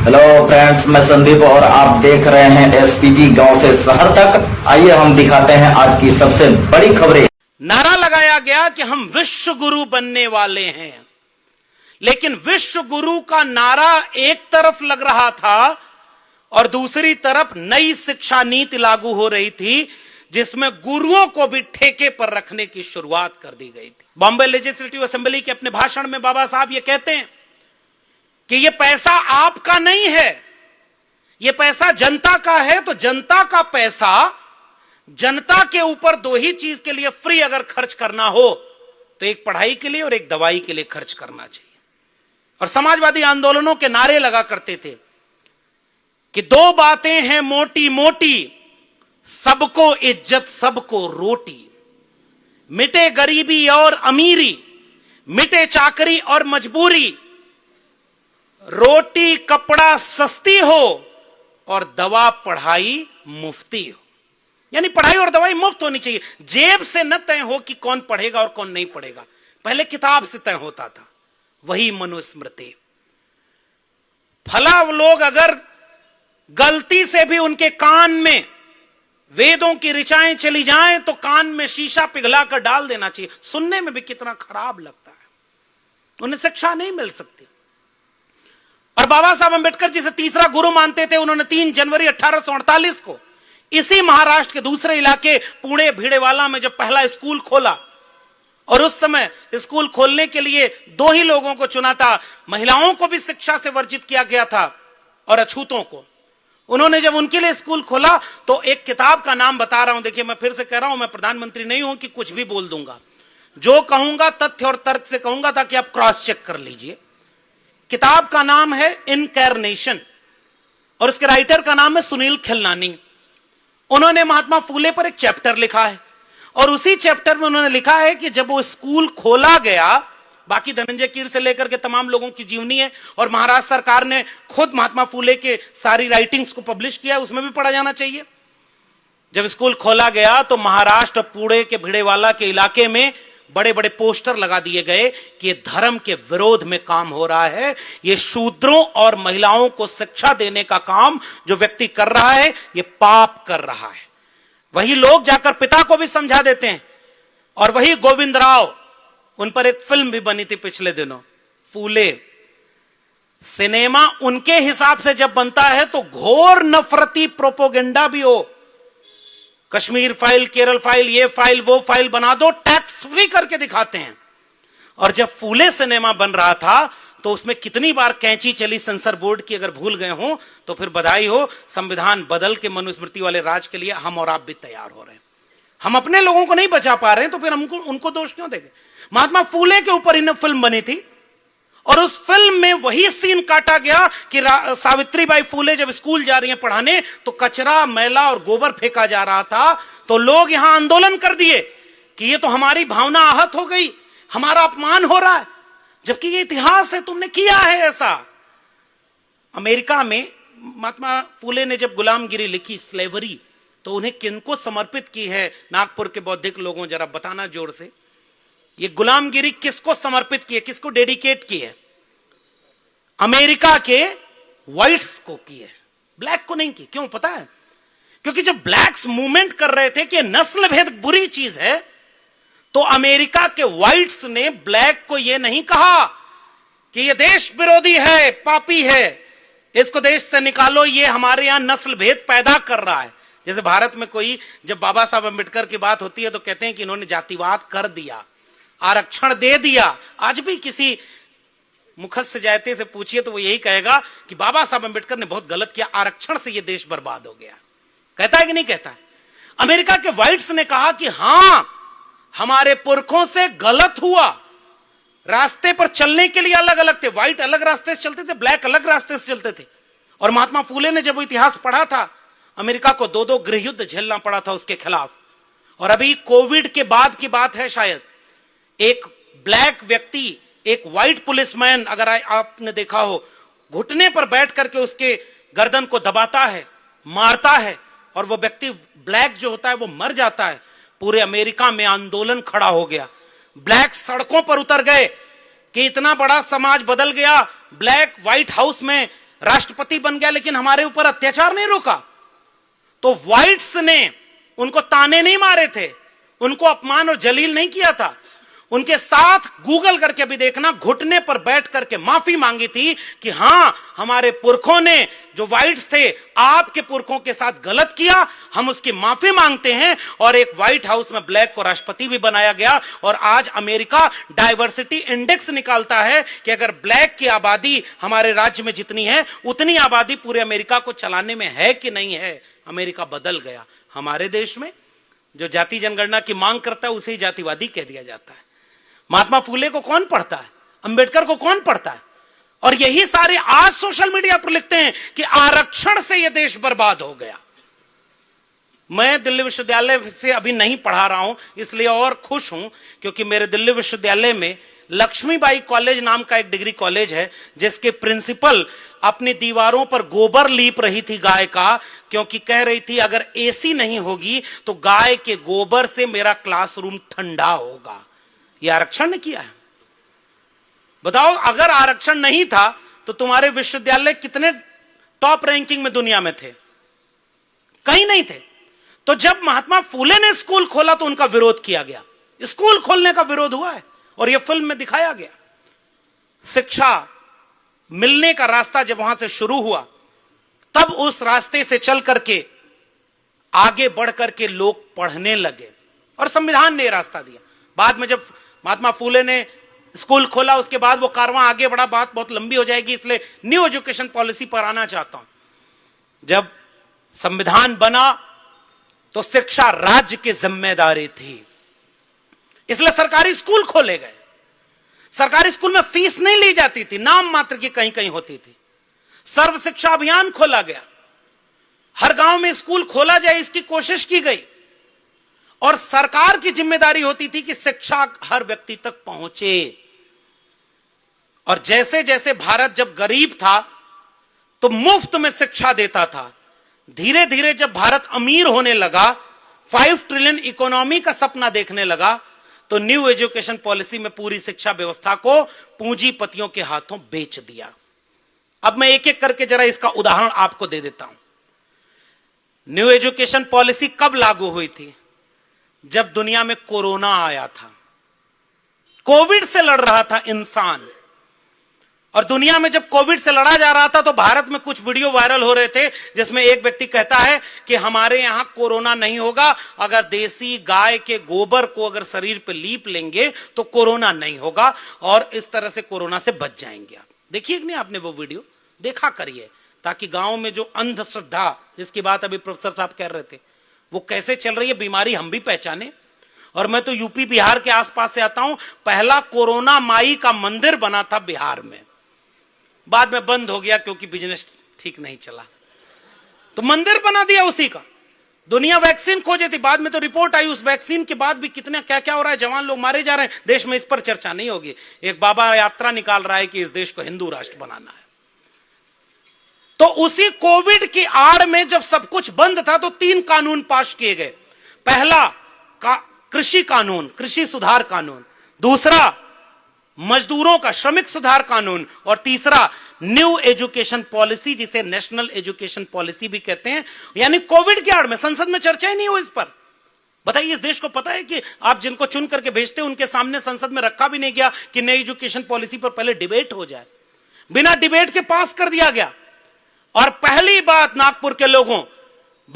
Hello friends, मैं संदीप और आप देख रहे हैं एसपीटी गांव से शहर तक। आइए हम दिखाते हैं आज की सबसे बड़ी खबरें। नारा लगाया गया कि हम विश्व गुरु बनने वाले हैं, लेकिन विश्व गुरु का नारा एक तरफ लग रहा था और दूसरी तरफ नई शिक्षा नीति लागू हो रही थी, जिसमें गुरुओं को भी ठेके पर रखने की शुरुआत कर दी गई थी। बॉम्बे लेजिस्लेटिव असेंबली के अपने भाषण में बाबा साहब ये कहते हैं कि ये पैसा आपका नहीं है, ये पैसा जनता का है। तो जनता का पैसा जनता के ऊपर दो ही चीज के लिए फ्री अगर खर्च करना हो तो एक पढ़ाई के लिए और एक दवाई के लिए खर्च करना चाहिए। और समाजवादी आंदोलनों के नारे लगा करते थे कि दो बातें हैं मोटी मोटी, सबको इज्जत सबको रोटी, मिटे गरीबी और अमीरी, मिटे चाकरी और मजबूरी, रोटी कपड़ा सस्ती हो और दवा पढ़ाई मुफ्ती हो। यानी पढ़ाई और दवाई मुफ्त होनी चाहिए। जेब से न तय हो कि कौन पढ़ेगा और कौन नहीं पढ़ेगा, पहले किताब से तय होता था। वही मनुस्मृति। फला लोग अगर गलती से भी उनके कान में वेदों की ऋचाएं चली जाएं तो कान में शीशा पिघला कर डाल देना चाहिए। सुनने में भी कितना खराब लगता है, उन्हें शिक्षा नहीं मिल सकती। और बाबा साहब अंबेडकर जिसे तीसरा गुरु मानते थे, उन्होंने 3 जनवरी 1848 को इसी महाराष्ट्र के दूसरे इलाके पुणे भिड़ेवाला में जब पहला स्कूल खोला, और उस समय स्कूल खोलने के लिए 2 ही लोगों को चुना था। महिलाओं को भी शिक्षा से वर्जित किया गया था और अछूतों को। उन्होंने जब उनके लिए स्कूल खोला तो एक किताब का नाम बता रहा हूं, देखिए मैं फिर से कह रहा हूं, मैं प्रधानमंत्री नहीं हूं कि कुछ भी बोल दूंगा। जो कहूंगा तथ्य और तर्क से कहूंगा ताकि आप क्रॉस चेक कर लीजिए। किताब का नाम है इनकैर्नेशन और इसके राइटर का नाम है सुनील खिलनानी। उन्होंने महात्मा फूले पर एक चैप्टर लिखा है और उसी चैप्टर में उन्होंने लिखा है कि जब वो स्कूल खोला गया, बाकी धनंजय कीर से लेकर के तमाम लोगों की जीवनी है और महाराष्ट्र सरकार ने खुद महात्मा फूले के सारी राइटिंग्स को पब्लिश किया है, उसमें भी पढ़ा जाना चाहिए। जब स्कूल खोला गया तो महाराष्ट्र पुणे के भिड़ेवाला के इलाके में बड़े बड़े पोस्टर लगा दिए गए कि ये धर्म के विरोध में काम हो रहा है, ये शूद्रों और महिलाओं को शिक्षा देने का काम जो व्यक्ति कर रहा है ये पाप कर रहा है। वही लोग जाकर पिता को भी समझा देते हैं। और वही गोविंद राव, उन पर एक फिल्म भी बनी थी पिछले दिनों, फूले। सिनेमा उनके हिसाब से जब बनता है तो घोर नफरती प्रोपोगेंडा भी हो। कश्मीर फाइल, केरल फाइल, ये फाइल वो फाइल बना दो, टैक्स फ्री करके दिखाते हैं। और जब फूले सिनेमा बन रहा था तो उसमें कितनी बार कैंची चली सेंसर बोर्ड की, अगर भूल गए हो तो फिर बधाई हो। संविधान बदल के मनुस्मृति वाले राज के लिए हम और आप भी तैयार हो रहे हैं। हम अपने लोगों को नहीं बचा पा रहे हैं तो फिर हमको उनको दोष क्यों देंगे। महात्मा फूले के ऊपर इन फिल्म बनी थी और उस फिल्म में वही सीन काटा गया कि सावित्रीबाई फूले जब स्कूल जा रही हैं पढ़ाने तो कचरा, मैला और गोबर फेंका जा रहा था। तो लोग यहां आंदोलन कर दिए कि ये तो हमारी भावना आहत हो गई, हमारा अपमान हो रहा है, जबकि ये इतिहास है, तुमने किया है ऐसा। अमेरिका में महात्मा फूले ने जब गुलामगिरी लिखी, स्लेवरी, तो उन्हें किनको समर्पित की है? नागपुर के बौद्धिक लोगों जरा बताना जोर से, ये गुलामगिरी किसको समर्पित की है, किसको डेडिकेट की है? अमेरिका के व्हाइट्स को की है, ब्लैक को नहीं की। क्यों पता है? क्योंकि जब ब्लैक्स मूवमेंट कर रहे थे कि नस्ल भेद बुरी चीज है, तो अमेरिका के व्हाइट्स ने ब्लैक को यह नहीं कहा कि यह देश विरोधी है, पापी है, इसको देश से निकालो, ये हमारे यहां नस्ल भेद पैदा कर रहा है। जैसे भारत में कोई जब बाबा साहब अंबेडकर की बात होती है तो कहते हैं कि इन्होंने जातिवाद कर दिया, आरक्षण दे दिया। आज भी किसी मुखस्य जायते से पूछिए तो वो यही कहेगा कि बाबा साहब अंबेडकर ने बहुत गलत किया, आरक्षण से ये देश बर्बाद हो गया। कहता है कि नहीं कहता है? अमेरिका के व्हाइट्स ने कहा कि हां, हमारे पुरखों से गलत हुआ। रास्ते पर चलने के लिए अलग अलग थे, व्हाइट अलग रास्ते से चलते थे, ब्लैक अलग रास्ते से चलते थे। और महात्मा फूले ने जब वो इतिहास पढ़ा था, अमेरिका को 2 गृह युद्ध झेलना पड़ा था उसके खिलाफ। और अभी कोविड के बाद की बात है शायद, एक ब्लैक व्यक्ति, एक व्हाइट पुलिसमैन, अगर आपने देखा हो, घुटने पर बैठ करके उसके गर्दन को दबाता है, मारता है और वो व्यक्ति ब्लैक जो होता है वो मर जाता है। पूरे अमेरिका में आंदोलन खड़ा हो गया, ब्लैक सड़कों पर उतर गए कि इतना बड़ा समाज बदल गया। ब्लैक व्हाइट हाउस में राष्ट्रपति बन गया लेकिन हमारे ऊपर अत्याचार नहीं रोका। तो व्हाइट्स ने उनको ताने नहीं मारे थे, उनको अपमान और जलील नहीं किया था। उनके साथ गूगल करके भी देखना, घुटने पर बैठ करके माफी मांगी थी कि हां, हमारे पुरखों ने जो व्हाइट्स थे आपके पुरखों के साथ गलत किया, हम उसकी माफी मांगते हैं। और एक व्हाइट हाउस में ब्लैक को राष्ट्रपति भी बनाया गया। और आज अमेरिका डाइवर्सिटी इंडेक्स निकालता है कि अगर ब्लैक की आबादी हमारे राज्य में जितनी है उतनी आबादी पूरे अमेरिका को चलाने में है कि नहीं है। अमेरिका बदल गया। हमारे देश में जो जाति जनगणना की मांग करता है उसे ही जातिवादी कह दिया जाता है। महात्मा फूले को कौन पढ़ता है? अंबेडकर को कौन पढ़ता है? और यही सारे आज सोशल मीडिया पर लिखते हैं कि आरक्षण से यह देश बर्बाद हो गया। मैं दिल्ली विश्वविद्यालय से अभी नहीं पढ़ा रहा हूं, इसलिए और खुश हूं क्योंकि मेरे दिल्ली विश्वविद्यालय में लक्ष्मीबाई कॉलेज नाम का एक डिग्री कॉलेज है, जिसके प्रिंसिपल अपनी दीवारों पर गोबर लीप रही थी गाय का, क्योंकि कह रही थी अगर एसी नहीं होगी तो गाय के गोबर से मेरा क्लासरूम ठंडा होगा। यह आरक्षण ने किया है। बताओ, अगर आरक्षण नहीं था तो तुम्हारे विश्वविद्यालय कितने टॉप रैंकिंग में दुनिया में थे? कहीं नहीं थे। तो जब महात्मा फूले ने स्कूल खोला तो उनका विरोध किया गया। स्कूल खोलने का विरोध हुआ है और यह फिल्म में दिखाया गया। शिक्षा मिलने का रास्ता जब वहां से शुरू हुआ, तब उस रास्ते से चल करके आगे बढ़ करके लोग पढ़ने लगे और संविधान ने रास्ता दिया। बाद में जब महात्मा फूले ने स्कूल खोला, उसके बाद वो कारवां आगे बढ़ा। बात बहुत लंबी हो जाएगी, इसलिए न्यू एजुकेशन पॉलिसी पर आना चाहता हूं। जब संविधान बना तो शिक्षा राज्य की जिम्मेदारी थी, इसलिए सरकारी स्कूल खोले गए। सरकारी स्कूल में फीस नहीं ली जाती थी, नाम मात्र की कहीं कहीं होती थी। सर्व शिक्षा अभियान खोला गया, हर गांव में स्कूल खोला जाए इसकी कोशिश की गई। और सरकार की जिम्मेदारी होती थी कि शिक्षा हर व्यक्ति तक पहुंचे। और जैसे जैसे भारत जब गरीब था तो मुफ्त में शिक्षा देता था। धीरे धीरे जब भारत अमीर होने लगा, 5 ट्रिलियन इकोनॉमी का सपना देखने लगा, तो न्यू एजुकेशन पॉलिसी में पूरी शिक्षा व्यवस्था को पूंजीपतियों के हाथों बेच दिया। अब मैं एक एक करके जरा इसका उदाहरण आपको दे देता हूं। न्यू एजुकेशन पॉलिसी कब लागू हुई थी? जब दुनिया में कोरोना आया था। कोविड से लड़ रहा था इंसान, और दुनिया में जब कोविड से लड़ा जा रहा था तो भारत में कुछ वीडियो वायरल हो रहे थे जिसमें एक व्यक्ति कहता है कि हमारे यहां कोरोना नहीं होगा, अगर देसी गाय के गोबर को अगर शरीर पे लीप लेंगे तो कोरोना नहीं होगा और इस तरह से कोरोना से बच जाएंगे। आप देखिए कि नहीं, आपने वो वीडियो देखा करिए, ताकि गांव में जो अंधश्रद्धा जिसकी बात अभी प्रोफेसर साहब कह रहे थे वो कैसे चल रही है, बीमारी हम भी पहचाने। और मैं तो यूपी बिहार के आसपास से आता हूं। पहला कोरोना माई का मंदिर बना था बिहार में, बाद में बंद हो गया क्योंकि बिजनेस ठीक नहीं चला, तो मंदिर बना दिया उसी का। दुनिया वैक्सीन खोजे थी, बाद में तो रिपोर्ट आई उस वैक्सीन के बाद भी कितना क्या क्या हो रहा है, जवान लोग मारे जा रहे हैं। देश में इस पर चर्चा नहीं होगी। एक बाबा यात्रा निकाल रहा है कि इस देश को हिंदू राष्ट्र बनाना है। तो उसी कोविड की आड़ में जब सब कुछ बंद था तो 3 कानून पास किए गए। पहला कृषि कानून, कृषि सुधार कानून, दूसरा मजदूरों का श्रमिक सुधार कानून, और तीसरा न्यू एजुकेशन पॉलिसी, जिसे नेशनल एजुकेशन पॉलिसी भी कहते हैं। यानी कोविड के आड़ में संसद में चर्चा ही नहीं हुई इस पर। बताइए, इस देश को पता है कि आप जिनको चुन करके भेजते हैं उनके सामने संसद में रखा भी नहीं गया कि नई एजुकेशन पॉलिसी पर पहले डिबेट हो जाए। बिना डिबेट के पास कर दिया गया। और पहली बात, नागपुर के लोगों,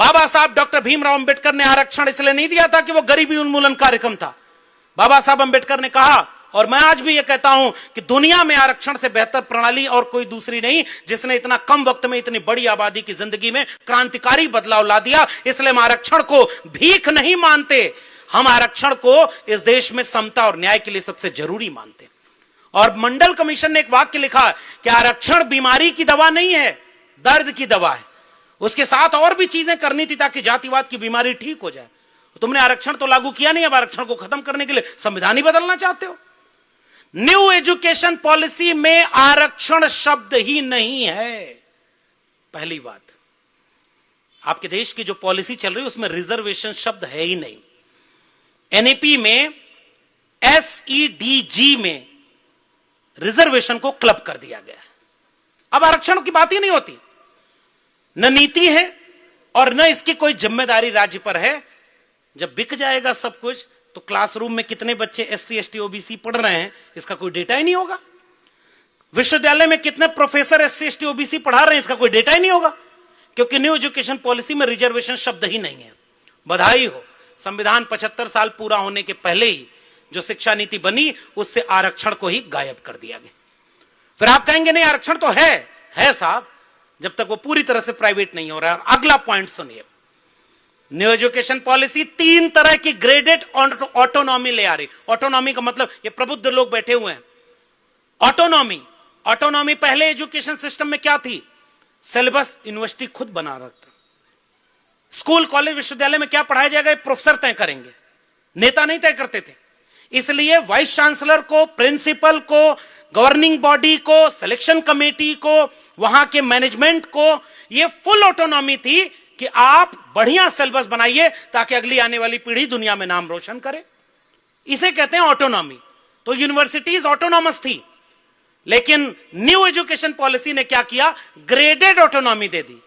बाबा साहब डॉक्टर भीमराव अंबेडकर ने आरक्षण इसलिए नहीं दिया था कि वो गरीबी उन्मूलन कार्यक्रम था। बाबा साहब अंबेडकर ने कहा, और मैं आज भी ये कहता हूं कि दुनिया में आरक्षण से बेहतर प्रणाली और कोई दूसरी नहीं, जिसने इतना कम वक्त में इतनी बड़ी आबादी की जिंदगी में क्रांतिकारी बदलाव ला दिया। इसलिए हम आरक्षण को भीख नहीं मानते, हम आरक्षण को इस देश में समता और न्याय के लिए सबसे जरूरी मानते। और मंडल कमीशन ने एक वाक्य लिखा कि आरक्षण बीमारी की दवा नहीं है, दर्द की दवा है। उसके साथ और भी चीजें करनी थी ताकि जातिवाद की बीमारी ठीक हो जाए। तुमने आरक्षण तो लागू किया नहीं, अब आरक्षण को खत्म करने के लिए संविधान ही बदलना चाहते हो। न्यू एजुकेशन पॉलिसी में आरक्षण शब्द ही नहीं है। पहली बात, आपके देश की जो पॉलिसी चल रही है उसमें रिजर्वेशन शब्द है ही नहीं। एनईपी में SEDG में रिजर्वेशन को क्लब कर दिया गया है। अब आरक्षण की बात ही नहीं होती, न नीति है और न इसकी कोई जिम्मेदारी राज्य पर है। जब बिक जाएगा सब कुछ तो क्लासरूम में कितने बच्चे एससी एसटी ओबीसी पढ़ रहे हैं इसका कोई डेटा ही नहीं होगा। विश्वविद्यालय में कितने प्रोफेसर एससी एसटी ओबीसी पढ़ा रहे हैं इसका कोई डेटा ही नहीं होगा, क्योंकि न्यू एजुकेशन पॉलिसी में रिजर्वेशन शब्द ही नहीं है। बधाई हो, संविधान 75 साल पूरा होने के पहले ही जो शिक्षा नीति बनी उससे आरक्षण को ही गायब कर दिया गया। फिर आप कहेंगे नहीं आरक्षण तो है साहब, जब तक वो पूरी तरह से प्राइवेट नहीं हो रहा है। अगला पॉइंट सुनिए, न्यू एजुकेशन पॉलिसी 3 तरह की ग्रेडेड ऑटोनॉमी ले आ रही। ऑटोनॉमी का मतलब ये प्रबुद्ध लोग बैठे हुए हैं। ऑटोनॉमी पहले एजुकेशन सिस्टम में क्या थी? सिलेबस यूनिवर्सिटी खुद बना रखता, स्कूल कॉलेज विश्वविद्यालय में क्या पढ़ाया जाएगा प्रोफेसर तय करेंगे, नेता नहीं तय करते थे। इसलिए वाइस चांसलर को, प्रिंसिपल को, गवर्निंग बॉडी को, सिलेक्शन कमेटी को, वहां के मैनेजमेंट को यह फुल ऑटोनॉमी थी कि आप बढ़िया सिलेबस बनाइए ताकि अगली आने वाली पीढ़ी दुनिया में नाम रोशन करे। इसे कहते हैं ऑटोनॉमी। तो यूनिवर्सिटीज ऑटोनॉमस थी, लेकिन न्यू एजुकेशन पॉलिसी ने क्या किया? ग्रेडेड ऑटोनॉमी दे दी।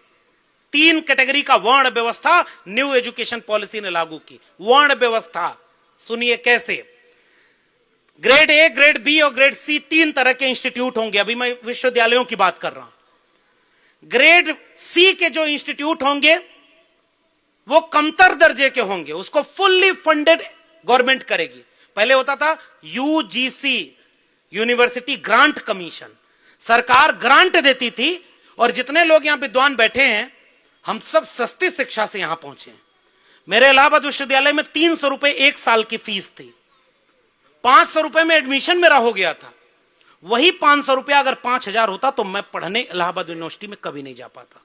3 कैटेगरी का वर्ण व्यवस्था न्यू एजुकेशन पॉलिसी ने लागू की। वर्ण व्यवस्था सुनिए कैसे। ग्रेड ए, ग्रेड बी और ग्रेड सी 3 तरह के इंस्टीट्यूट होंगे। अभी मैं विश्वविद्यालयों की बात कर रहा हूं। ग्रेड सी के जो इंस्टीट्यूट होंगे वो कमतर दर्जे के होंगे, उसको फुल्ली फंडेड गवर्नमेंट करेगी। पहले होता था यूजीसी, यूनिवर्सिटी ग्रांट कमीशन, सरकार ग्रांट देती थी। और जितने लोग यहां विद्वान बैठे हैं हम सब सस्ती शिक्षा से यहां पहुंचे हैं। मेरे इलाहाबाद विश्वविद्यालय में 300 रुपए 1 साल की फीस थी, 500 रुपए में एडमिशन मेरा हो गया था। वही 500 रुपया अगर 5000 होता तो मैं पढ़ने इलाहाबाद यूनिवर्सिटी में कभी नहीं जा पाता।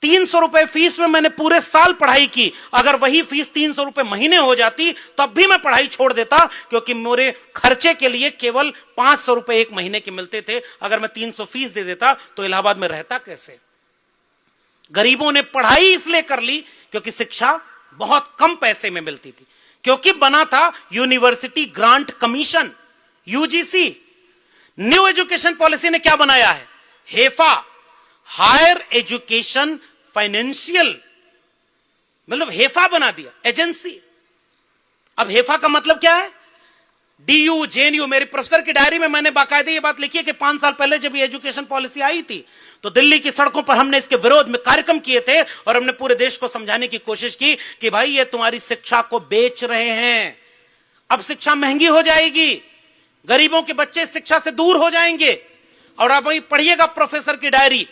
300 रुपए फीस में मैंने पूरे साल पढ़ाई की। अगर वही फीस 300 रुपए महीने हो जाती तब भी मैं पढ़ाई छोड़ देता, क्योंकि मेरे खर्चे के लिए केवल 500 रुपए 1 महीने के मिलते थे। अगर मैं 300 फीस दे देता तो इलाहाबाद में रहता कैसे? गरीबों ने पढ़ाई इसलिए कर ली क्योंकि शिक्षा बहुत कम पैसे में मिलती थी, क्योंकि बना था university grant commission, UGC. New education policy ने क्या बनाया है? हेफा, हायर एजुकेशन फाइनेंशियल, मतलब हेफा बना दिया, एजेंसी। अब हेफा का मतलब क्या है? DU, JNU. मेरे प्रोफेसर की डायरी में मैंने बाकायदे ये बात लिखी है कि 5 साल पहले जब ये एजुकेशन पॉलिसी आई थी तो दिल्ली की सड़कों पर हमने इसके विरोध में कार्यक्रम किए थे और हमने पूरे देश को समझाने की कोशिश की कि भाई ये तुम्हारी शिक्षा को बेच रहे हैं। अब शिक्षा महंगी हो जाएगी, गरीबों के बच्चे शिक्षा से दूर हो जाएंगे। और अब वही पढ़िएगा प्रोफेसर की डायरी,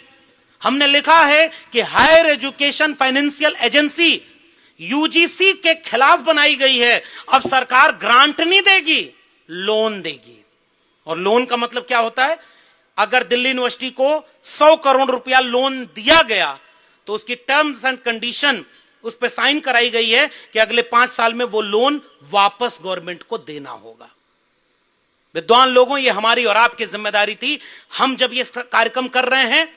हमने लिखा है कि higher education financial agency UGC के खिलाफ बनाई गई है। अब सरकार ग्रांट नहीं देगी, लोन देगी। और लोन का मतलब क्या होता है? अगर दिल्ली यूनिवर्सिटी को 100 करोड़ रुपया लोन दिया गया तो उसकी टर्म्स एंड कंडीशन उस पर साइन कराई गई है कि अगले 5 साल में वो लोन वापस गवर्नमेंट को देना होगा। विद्वान लोगों, ये हमारी और आपकी जिम्मेदारी थी। हम जब ये कार्यक्रम कर रहे हैं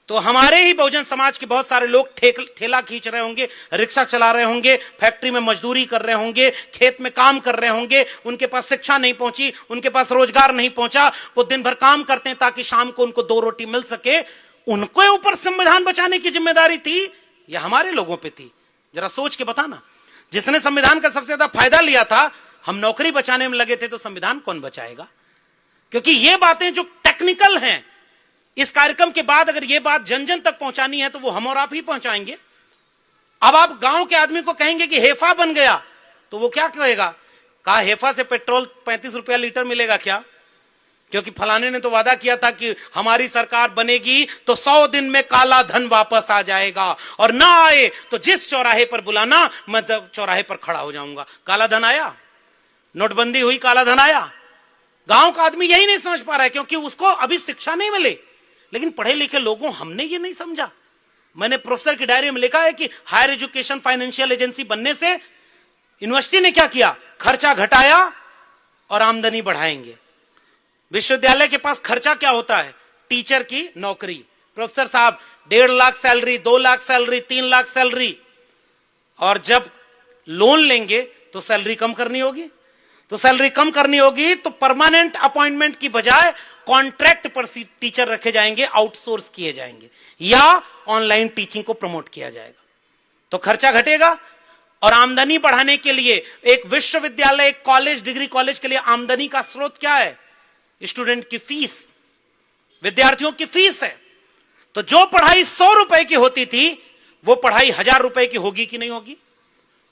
तो हमारे ही बहुजन समाज के बहुत सारे लोग ठेला खींच रहे होंगे, रिक्शा चला रहे होंगे, फैक्ट्री में मजदूरी कर रहे होंगे, खेत में काम कर रहे होंगे। उनके पास शिक्षा नहीं पहुंची, उनके पास रोजगार नहीं पहुंचा। वो दिन भर काम करते हैं ताकि शाम को उनको 2 रोटी मिल सके। उनको ऊपर संविधान बचाने की जिम्मेदारी थी या हमारे लोगों पर थी? जरा सोच के बताना। जिसने संविधान का सबसे ज्यादा फायदा लिया था, हम नौकरी बचाने में लगे थे, तो संविधान कौन बचाएगा? क्योंकि ये बातें जो टेक्निकल हैं, इस कार्यक्रम के बाद अगर ये बात जन जन तक पहुंचानी है तो वो हम और आप ही पहुंचाएंगे। अब आप गांव के आदमी को कहेंगे कि हेफा बन गया तो वो क्या कहेगा? कहा हेफा से पेट्रोल 35 रुपया लीटर मिलेगा क्या? क्योंकि फलाने ने तो वादा किया था कि हमारी सरकार बनेगी तो 100 दिन में काला धन वापस आ जाएगा, और ना आए तो जिस चौराहे पर बुलाना मैं चौराहे पर खड़ा हो जाऊंगा। काला धन आया, नोटबंदी हुई, काला धन आया। गांव का आदमी यही नहीं समझ पा रहा है क्योंकि उसको अभी शिक्षा नहीं मिली। लेकिन पढ़े लिखे लोगों, हमने ये नहीं समझा। मैंने प्रोफेसर की डायरी में लिखा है कि हायर एजुकेशन फाइनेंशियल एजेंसी बनने से यूनिवर्सिटी ने क्या किया? खर्चा घटाया और आमदनी बढ़ाएंगे। विश्वविद्यालय के पास खर्चा क्या होता है? टीचर की नौकरी, प्रोफेसर साहब 1.5 lakh salary, 2 lakh salary, 3 lakh salary. और जब लोन लेंगे तो सैलरी कम करनी होगी। तो सैलरी कम करनी होगी तो परमानेंट अपॉइंटमेंट की बजाय कॉन्ट्रैक्ट पर टीचर रखे जाएंगे, आउटसोर्स किए जाएंगे, या ऑनलाइन टीचिंग को प्रमोट किया जाएगा। तो खर्चा घटेगा और आमदनी बढ़ाने के लिए एक विश्वविद्यालय, एक कॉलेज, डिग्री कॉलेज के लिए आमदनी का स्रोत क्या है? स्टूडेंट की फीस, विद्यार्थियों की फीस है। तो जो पढ़ाई 100 रुपए की होती थी वो पढ़ाई 1000 रुपए की होगी कि नहीं होगी?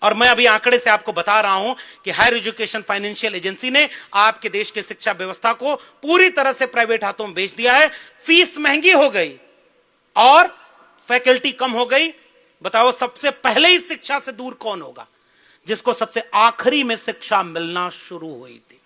और मैं अभी आंकड़े से आपको बता रहा हूं कि हायर एजुकेशन फाइनेंशियल एजेंसी ने आपके देश के शिक्षा व्यवस्था को पूरी तरह से प्राइवेट हाथों में बेच दिया है। फीस महंगी हो गई और फैकल्टी कम हो गई। बताओ सबसे पहले ही शिक्षा से दूर कौन होगा? जिसको सबसे आखिरी में शिक्षा मिलना शुरू हुई थी।